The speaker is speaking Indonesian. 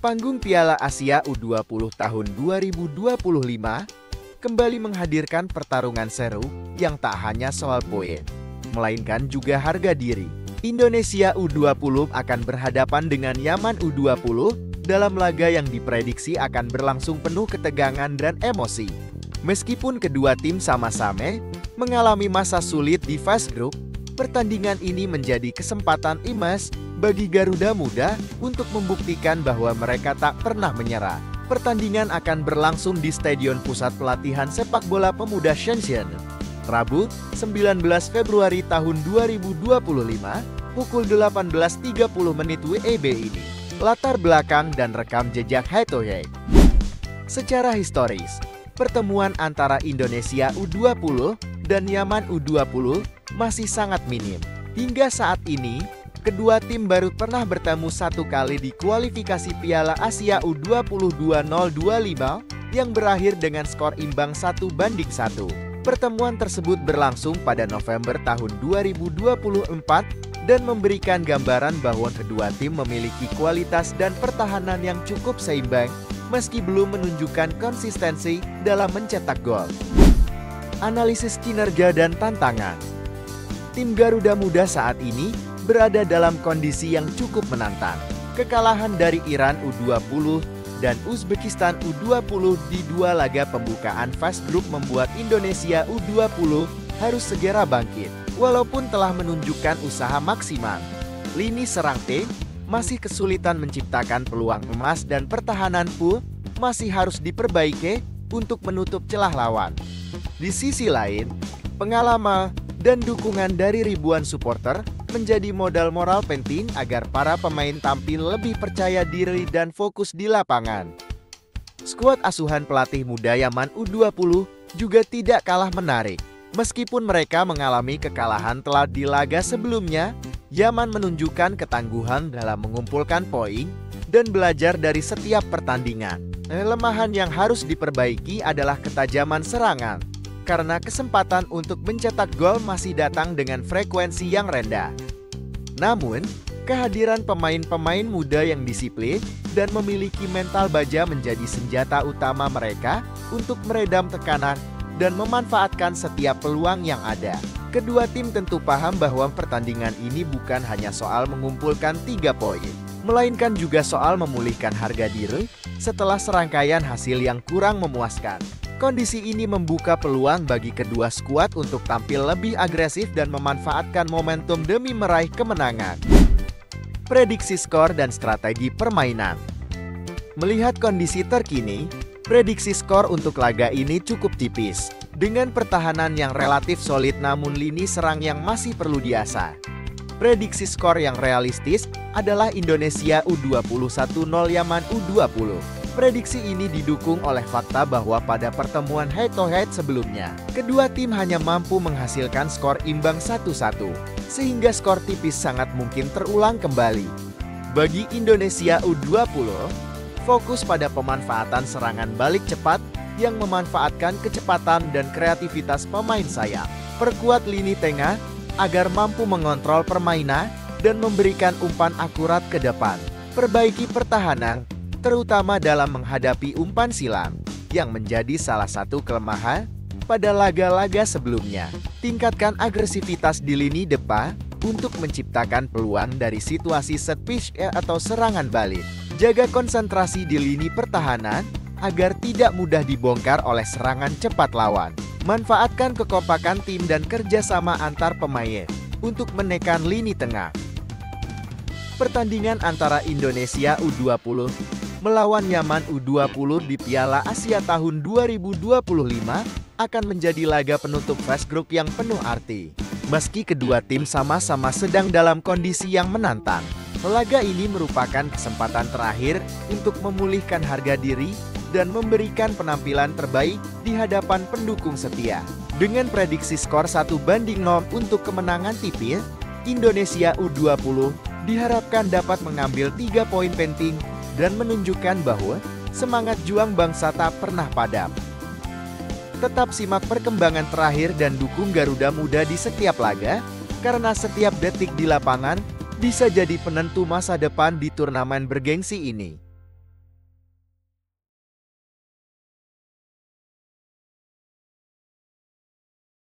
Panggung Piala Asia U20 tahun 2025 kembali menghadirkan pertarungan seru yang tak hanya soal poin, melainkan juga harga diri. Indonesia U20 akan berhadapan dengan Yaman U20 dalam laga yang diprediksi akan berlangsung penuh ketegangan dan emosi. Meskipun kedua tim sama-sama mengalami masa sulit di fase grup, pertandingan ini menjadi kesempatan emas bagi Garuda Muda untuk membuktikan bahwa mereka tak pernah menyerah. Pertandingan akan berlangsung di Stadion Pusat Pelatihan Sepak Bola Pemuda Shenzhen, Rabu, 19 Februari tahun 2025, pukul 18.30 WIB ini. Latar belakang dan rekam jejak head-to-head. Secara historis, pertemuan antara Indonesia U20 dan Yaman U20 masih sangat minim. Hingga saat ini, kedua tim baru pernah bertemu satu kali di kualifikasi Piala Asia U20 2025 yang berakhir dengan skor imbang 1-1. Pertemuan tersebut berlangsung pada November tahun 2024 dan memberikan gambaran bahwa kedua tim memiliki kualitas dan pertahanan yang cukup seimbang meski belum menunjukkan konsistensi dalam mencetak gol. Analisis kinerja dan tantangan. Tim Garuda Muda saat ini berada dalam kondisi yang cukup menantang. Kekalahan dari Iran U20 dan Uzbekistan U20 di dua laga pembukaan fase grup membuat Indonesia U20 harus segera bangkit. Walaupun telah menunjukkan usaha maksimal, lini serang tim masih kesulitan menciptakan peluang emas dan pertahanan pun masih harus diperbaiki untuk menutup celah lawan. Di sisi lain, pengalaman dan dukungan dari ribuan supporter menjadi modal moral penting agar para pemain tampil lebih percaya diri dan fokus di lapangan. Skuad asuhan pelatih muda Yaman U20 juga tidak kalah menarik. Meskipun mereka mengalami kekalahan telak di laga sebelumnya, Yaman menunjukkan ketangguhan dalam mengumpulkan poin dan belajar dari setiap pertandingan. Kelemahan yang harus diperbaiki adalah ketajaman serangan, karena kesempatan untuk mencetak gol masih datang dengan frekuensi yang rendah. Namun, kehadiran pemain-pemain muda yang disiplin dan memiliki mental baja menjadi senjata utama mereka untuk meredam tekanan dan memanfaatkan setiap peluang yang ada. Kedua tim tentu paham bahwa pertandingan ini bukan hanya soal mengumpulkan 3 poin, melainkan juga soal memulihkan harga diri setelah serangkaian hasil yang kurang memuaskan. Kondisi ini membuka peluang bagi kedua skuad untuk tampil lebih agresif dan memanfaatkan momentum demi meraih kemenangan. Prediksi skor dan strategi permainan. Melihat kondisi terkini, prediksi skor untuk laga ini cukup tipis. Dengan pertahanan yang relatif solid namun lini serang yang masih perlu diasah. Prediksi skor yang realistis adalah Indonesia U20 1-0 Yaman U20. Prediksi ini didukung oleh fakta bahwa pada pertemuan head-to-head sebelumnya, kedua tim hanya mampu menghasilkan skor imbang 1-1, sehingga skor tipis sangat mungkin terulang kembali. Bagi Indonesia U20, fokus pada pemanfaatan serangan balik cepat yang memanfaatkan kecepatan dan kreativitas pemain sayap. Perkuat lini tengah agar mampu mengontrol permainan dan memberikan umpan akurat ke depan. Perbaiki pertahanan, terutama dalam menghadapi umpan silang, yang menjadi salah satu kelemahan pada laga-laga sebelumnya. Tingkatkan agresivitas di lini depan untuk menciptakan peluang dari situasi set piece atau serangan balik. Jaga konsentrasi di lini pertahanan agar tidak mudah dibongkar oleh serangan cepat lawan. Manfaatkan kekompakan tim dan kerjasama antar pemain untuk menekan lini tengah. Pertandingan antara Indonesia U20 melawan Yaman U20 di Piala Asia tahun 2025 akan menjadi laga penutup fase grup yang penuh arti. Meski kedua tim sama-sama sedang dalam kondisi yang menantang, laga ini merupakan kesempatan terakhir untuk memulihkan harga diri dan memberikan penampilan terbaik di hadapan pendukung setia. Dengan prediksi skor 1-0 untuk kemenangan tipis, Indonesia U20 diharapkan dapat mengambil 3 poin penting dan menunjukkan bahwa semangat juang bangsa tak pernah padam. Tetap simak perkembangan terakhir dan dukung Garuda Muda di setiap laga, karena setiap detik di lapangan bisa jadi penentu masa depan di turnamen bergengsi ini.